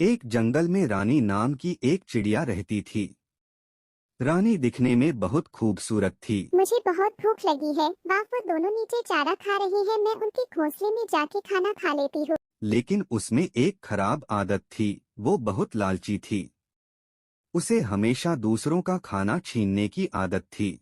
एक जंगल में रानी नाम की एक चिड़िया रहती थी। रानी दिखने में बहुत खूबसूरत थी। मुझे बहुत भूख लगी है। वाह, वो दोनों नीचे चारा खा रहे हैं। मैं उनके घोंसले में जाके खाना खा लेती हूँ। लेकिन उसमें एक खराब आदत थी। वो बहुत लालची थी। उसे हमेशा दूसरों का खाना छीनने की आदत थी।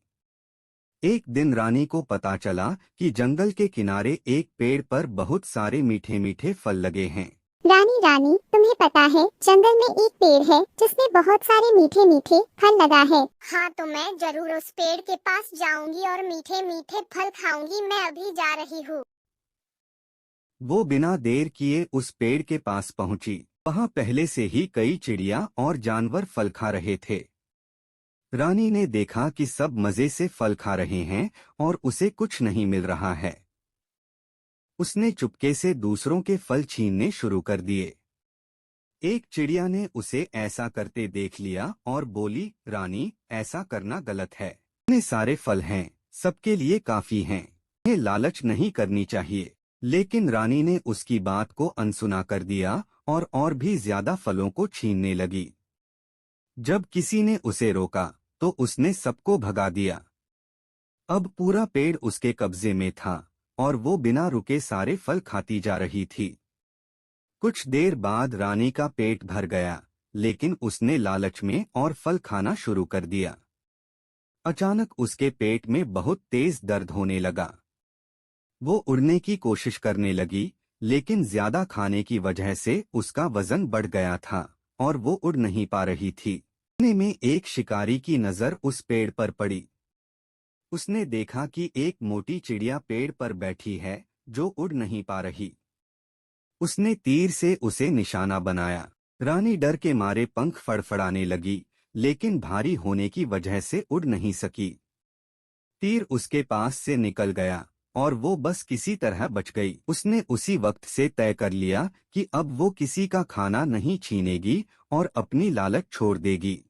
एक दिन रानी को पता चला कि जंगल के किनारे एक पेड़ पर बहुत सारे मीठे मीठे फल लगे हैं। रानी रानी, तुम्हें पता है जंगल में एक पेड़ है जिसमें बहुत सारे मीठे मीठे फल लगा है। हाँ, तो मैं जरूर उस पेड़ के पास जाऊंगी और मीठे मीठे फल खाऊंगी। मैं अभी जा रही हूँ। वो बिना देर किए उस पेड़ के पास पहुंची। वहां पहले से ही कई चिड़िया और जानवर फल खा रहे थे। रानी ने देखा कि सब मजे से फल खा रहे हैं और उसे कुछ नहीं मिल रहा है। उसने चुपके से दूसरों के फल छीनने शुरू कर दिए। एक चिड़िया ने उसे ऐसा करते देख लिया और बोली, रानी, ऐसा करना गलत है। इतने सारे फल हैं, सबके लिए काफी हैं। ये लालच नहीं करनी चाहिए। लेकिन रानी ने उसकी बात को अनसुना कर दिया और भी ज्यादा फलों को छीनने लगी। जब किसी ने उसे रोका तो उसने सबको भगा दिया। अब पूरा पेड़ उसके कब्जे में था और वो बिना रुके सारे फल खाती जा रही थी। कुछ देर बाद रानी का पेट भर गया, लेकिन उसने लालच में और फल खाना शुरू कर दिया। अचानक उसके पेट में बहुत तेज दर्द होने लगा। वो उड़ने की कोशिश करने लगी, लेकिन ज्यादा खाने की वजह से उसका वजन बढ़ गया था और वो उड़ नहीं पा रही थी। इतने में एक शिकारी की नजर उस पेड़ पर पड़ी। उसने देखा कि एक मोटी चिड़िया पेड़ पर बैठी है जो उड़ नहीं पा रही। उसने तीर से उसे निशाना बनाया। रानी डर के मारे पंख फड़फड़ाने लगी, लेकिन भारी होने की वजह से उड़ नहीं सकी। तीर उसके पास से निकल गया और वो बस किसी तरह बच गई। उसने उसी वक्त से तय कर लिया कि अब वो किसी का खाना नहीं छीनेगी और अपनी लालच छोड़ देगी।